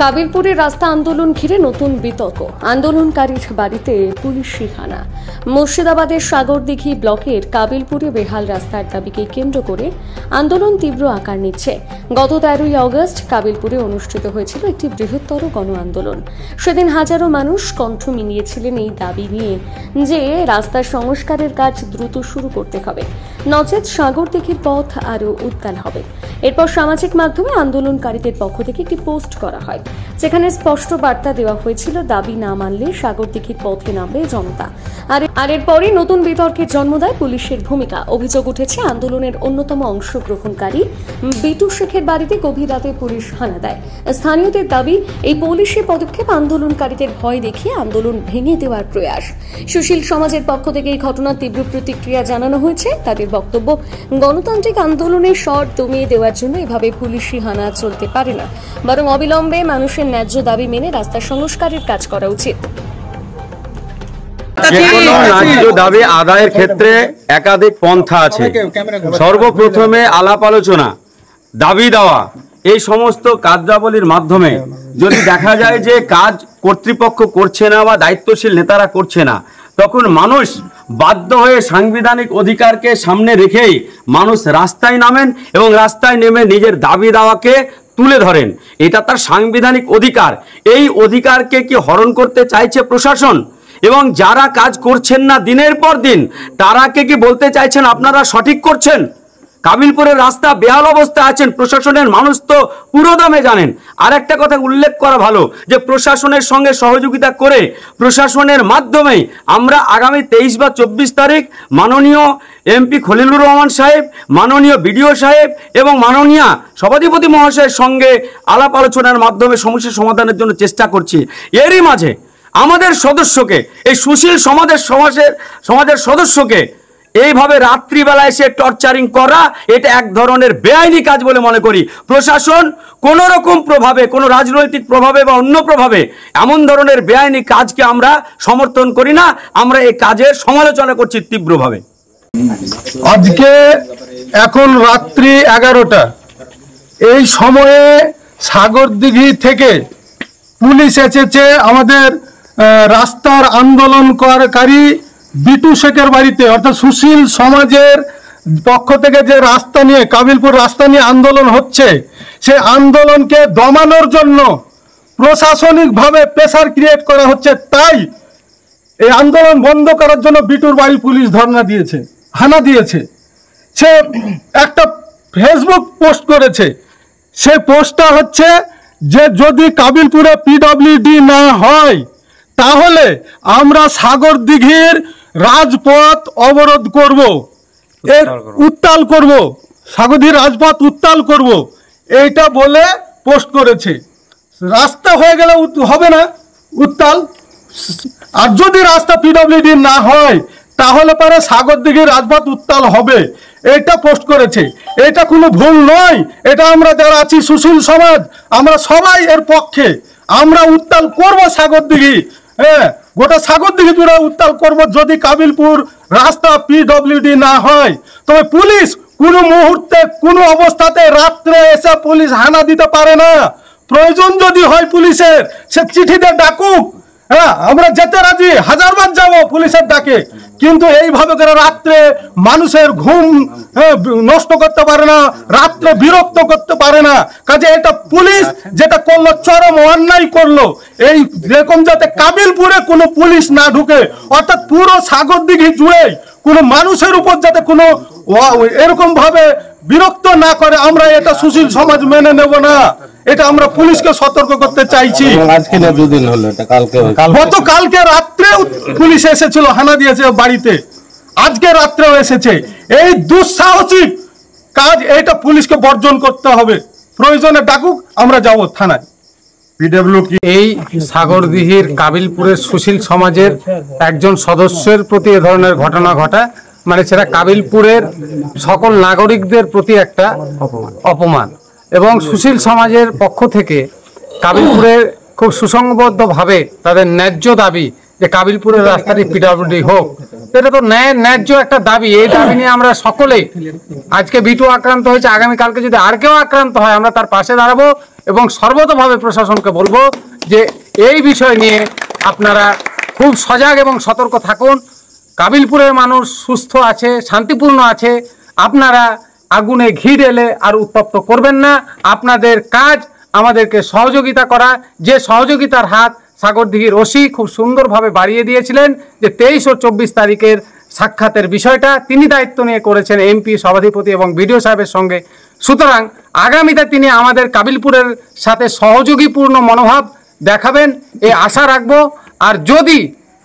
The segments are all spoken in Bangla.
কাবিলপুরে রাস্তা আন্দোলন ঘিরে নতুন বিতর্ক, আন্দোলনকারীর বাড়িতে পুলিশি হানা। মুর্শিদাবাদের সাগরদিঘি ব্লকের কাবিলপুরে বেহাল রাস্তার দাবিকে কেন্দ্র করে আন্দোলন তীব্র আকার নিচ্ছে। গত 13ই অগস্ট কাবিলপুরে অনুষ্ঠিত হয়েছিল একটি বৃহত্তর গণ আন্দোলন। সেদিন হাজারো মানুষ কণ্ঠ মিলিয়েছিলেন এই দাবি নিয়ে যে রাস্তার সংস্কারের কাজ দ্রুত শুরু করতে হবে, নচেত সাগরদিঘির পথ আরও উত্তাল হবে। এরপর সামাজিক মাধ্যমে আন্দোলনকারীদের পক্ষ থেকে একটি পোস্ট করা হয়, যেখানে স্পষ্ট বার্তা দেওয়া হয়েছিল দাবি না মানলে সাগরদিঘির পথে নামবে জনতা। আর এরপরই নতুন বিতর্কের জন্ম দেয় পুলিশের ভূমিকা। অভিযোগ উঠেছে আন্দোলনের অন্যতম অংশগ্রহণকারী বিটু শেখের বাড়িতে গভীর রাতে পুলিশ হানা দেয়। স্থানীয়দের দাবি, এই পুলিশি পদক্ষেপ আন্দোলনকারীদের ভয় দেখিয়ে আন্দোলন ভেঙে দেওয়ার প্রয়াস। সুশীল সমাজের পক্ষ থেকে এই ঘটনার তীব্র প্রতিক্রিয়া জানানো হয়েছে। তাদের বক্তব্য, গণতান্ত্রিক আন্দোলনের স্বর দমিয়ে দেওয়ার জন্য এভাবে পুলিশি হানা চলতে পারে না, বরং অবিলম্বে মানুষের ন্যায্য দাবি মেনে রাস্তা সংস্কারের কাজ করা উচিত। ন্যায্য দাবি আদায়ের ক্ষেত্রে একাধিক পন্থা আছে। সর্বপ্রথমে আলাপ আলোচনা, দাবি দেওয়া, এই সমস্ত কার্যাবলীর মাধ্যমে যদি দেখা যায় যে কাজ কর্তৃপক্ষ করছে না বা দায়িত্বশীল নেতারা করছে না, তখন মানুষ বাধ্য হয়ে সাংবিধানিক অধিকারকে সামনে রেখেই মানুষ রাস্তায় নামেন এবং রাস্তায় নেমে নিজের দাবি দাওয়াকে তুলে ধরেন। এটা তার সাংবিধানিক অধিকার। এই অধিকারকে কি হরণ করতে চাইছে প্রশাসন? এবং যারা কাজ করছেন না দিনের পর দিন, তারাকে কি বলতে চাইছেন আপনারা সঠিক করছেন? কাবিলপুরের রাস্তা বেহাল অবস্থায় আছেন, প্রশাসনের মানুষ তো পুরো দামে জানেন। আর একটা কথা উল্লেখ করা ভালো যে প্রশাসনের সঙ্গে সহযোগিতা করে প্রশাসনের মাধ্যমেই আমরা আগামী 23 বা 24 তারিখ মাননীয় এমপি খলিলুর রহমান সাহেব, মাননীয় বিডিও সাহেব এবং মাননীয় সভাধিপতি মহাশয়ের সঙ্গে আলাপ আলোচনার মাধ্যমে সমস্যা সমাধানের জন্য চেষ্টা করছি। এরই মাঝে আমাদের সদস্যকে, এই সুশীল সমাজের সদস্যকে এইভাবে রাত্রিবেলা এসে টর্চারিং করা, এটা এক ধরনের বেআইনি কাজ বলে মনে করি। প্রশাসন কোনো রকম প্রভাবে, কোনো রাজনৈতিক প্রভাবে বা অন্য প্রভাবে এমন ধরনের বেআইনি কাজকে আমরা সমর্থন করি না। আমরা এই কাজের সমালোচনা করছি তীব্রভাবে। আজকে এখন রাত্রি 11টা, এই সময়ে সাগরদিঘি থেকে পুলিশ এসেছে আমাদের রাস্তার আন্দোলনকারী বিটু শেখের বাড়িতে, অর্থাৎ সুশীল সমাজের পক্ষ থেকে যে রাস্তা নিয়ে, কাবিলপুর রাস্তা নিয়ে আন্দোলন হচ্ছে, সেই আন্দোলনকে দমানোর জন্য প্রশাসনিকভাবে প্রেসার ক্রিয়েট করা হচ্ছে। তাই এই আন্দোলন বন্ধ করার জন্য বিটুর বাড়ি পুলিশ ধর্ণা দিয়েছে, হানা দিয়েছে। সে একটা ফেসবুক পোস্ট করেছে। সেই পোস্টটা হচ্ছে যে যদি কাবিলপুরে পিডব্লিউডি না হয় তাহলে আমরা সাগরদিঘির রাজপথ অবরোধ করব, উত্তাল করব, সাগরদিঘির রাজপথ উত্তাল করব, এইটা বলে পোস্ট করেছে। রাস্তা হয়ে গেলে হবে না উত্তাল, আর যদি রাস্তা পিডব্লিউডি না হয় তাহলে পরে সাগরদিঘির রাজপথ উত্তাল হবে, এটা পোস্ট করেছে। এটা কোনো ভুল নয়। এটা আমরা যারা আছি সুশীল সমাজ, আমরা সবাই এর পক্ষে। আমরা উত্তাল করব সাগরদিঘি, গোটা সাগরদিঘি জুড়ে উত্তাল করব। যদি কাবিলপুর রাস্তা পিডব্লিউডি না হয় তবে পুলিশ কোনো মুহূর্তে, কোনো অবস্থাতে রাত্রে এসে পুলিশ হানা দিতে পারে না। প্রয়োজন যদি হয় পুলিশের, সে চিঠিতে ডাকুক, আমরা যেতে রাজি, হাজারবার যাব পুলিশের ডাকে, কিন্তু এইভাবে করে রাত্রে মানুষের ঘুম নষ্ট করতে পারে না, রাত্রে বিরক্ত করতে পারে না। কাজে এটা পুলিশ যেটা করলো চরম অন্যায় করলো। এই রকম যাতে কাবিলপুরে কোনো পুলিশ না ঢুকে, অর্থাৎ পুরো সাগরদিঘি জুড়ে কোনো মানুষের উপর যাতে কোনো এরকম ভাবে বিরক্ত না করে, আমরা এটা সুশীল সমাজ মেনে নেব না। এটা আমরা পুলিশকে সতর্ক করতে চাইছি। আজকে না দুদিন হলো, এটা গতকালকে রাত্রে পুলিশ এসেছিল, হানা দিয়েছে বাড়িতে, আজকে রাত্রেও এসেছে। এই দুঃসাহসিক কাজ, এটা পুলিশকে বর্জন করতে হবে। প্রয়োজনে ডাকুক, আমরা যাব থানায়। এই সাগরদিঘির কাবিলপুরের সুশীল সমাজের একজন সদস্যের প্রতি এ ধরনের ঘটনা ঘটা মানে সেটা কাবিলপুরের সকল নাগরিকদের প্রতি একটা অপমান। এবং সুশীল সমাজের পক্ষ থেকে কাবিলপুরের খুব সুসংবদ্ধভাবে তাদের ন্যায্য দাবি যে কাবিলপুরের রাস্তাটি পিডব্লিউডি হোক, এটা তো ন্যায্য একটা দাবি। এই দাবি নিয়ে আমরা সকলেই, আজকে বিটু আক্রান্ত হয়েছে, আগামীকালকে যদি আর কেউ আক্রান্ত হয় আমরা তার পাশে দাঁড়াবো এবং সর্বতভাবে প্রশাসনকে বলবো যে এই বিষয় নিয়ে আপনারা খুব সজাগ এবং সতর্ক থাকুন। কাবিলপুরের মানুষ সুস্থ আছে, শান্তিপূর্ণ আছে। আপনারা আগুনে ঘি ঢেলে আর উত্তপ্ত করবেন না। আপনাদের কাজ আমাদেরকে সহযোগিতা করা, যে সহযোগিতার হাত সাগরদিঘির ওসি খুব সুন্দরভাবে বাড়িয়ে দিয়েছিলেন, যে 23 ও 24 তারিখের সাক্ষাতের বিষয়টা তিনি দায়িত্ব নিয়ে করেছেন এমপি, সভাধিপতি এবং বিডিও সাহেবের সঙ্গে। সুতরাং আগামীতে তিনি আমাদের কাবিলপুরের সাথে সহযোগীপূর্ণ মনোভাব দেখাবেন, এই আশা রাখবো। আর যদি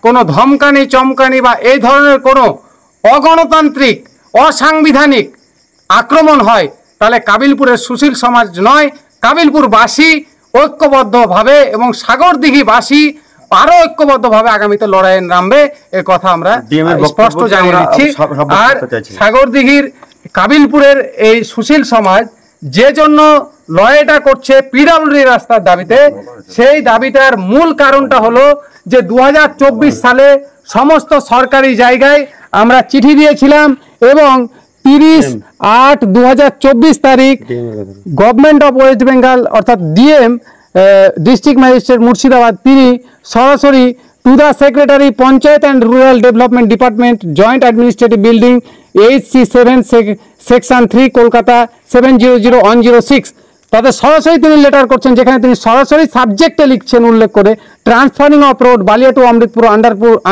কোনো ধমকানি চমকানি বা এই ধরনের কোনো অগণতান্ত্রিক অসাংবিধানিক আক্রমণ হয়, তাহলে কাবিলপুরের সুশীল সমাজ নয়, কাবিলপুরবাসী ঐক্যবদ্ধভাবে এবং সাগরদিঘিবাসী আরো ঐক্যবদ্ধভাবে আগামীতে লড়াইয়ে নামবে। এ কথা আমরা স্পষ্ট জানিয়ে দিচ্ছি। আর সাগরদিঘির কাবিলপুরের এই সুশীল সমাজ যে জন্য লড়াইটা করছে পিডব্লিউডি রাস্তার দাবিতে, সেই দাবিটার মূল কারণটা হলো যে 2024 সালে সমস্ত সরকারি জায়গায় আমরা চিঠি দিয়েছিলাম এবং 30/8/2024 তারিখ গভর্নমেন্ট অফ ওয়েস্ট বেঙ্গল অর্থাৎ ডিএম ডিস্ট্রিক্ট ম্যাজিস্ট্রেট মুর্শিদাবাদ তিনি সরাসরি to the secretary panchayat and rural development department joint administrative building HC7 section 3 Kolkata 700106 তাদের সরাসরি তিনি লেটার করছেন, যেখানে তিনি সরাসরি সাবজেক্টে লিখছেন উল্লেখ করে transferring of road Balia to Amritpur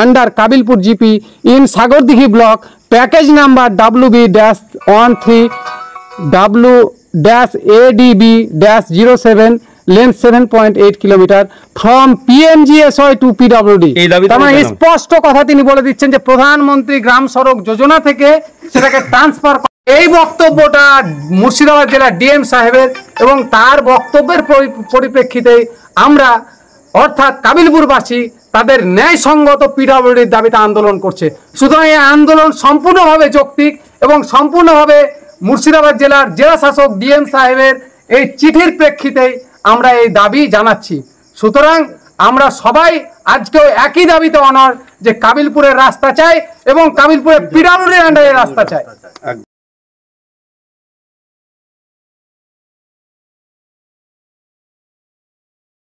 under Kabilpur GP in Sagardighi block package number WB-13 W-ADB-07 length 7.8 kilometre from PMGSY to PWD। তার মানে স্পষ্ট কথা তিনি বলে দিচ্ছেন যে প্রধানমন্ত্রী গ্রাম সড়ক যোজনা থেকে সেটাকে ট্রান্সফার। এই বক্তব্যটা মুর্শিদাবাদ জেলার ডিএম সাহেবের এবং তার বক্তব্যের পরিপ্রেক্ষিতে আমরা অর্থাৎ কাবিলপুরবাসী তাদের ন্যায়সঙ্গত পিডব্লিউডির দাবিতে আন্দোলন করছে। সুতরাং এই আন্দোলন সম্পূর্ণভাবে যৌক্তিক এবং সম্পূর্ণভাবে মুর্শিদাবাদ জেলার জেলা শাসক ডিএম সাহেবের এই চিঠির প্রেক্ষিতে আমরা এই দাবি জানাচ্ছি। সুতরাং আমরা সবাই আজকেও একই দাবিতে অনড় যে কাবিলপুরের রাস্তা চাই এবং কাবিলপুরের পিডব্লিউডির আন্ডারে রাস্তা চাই।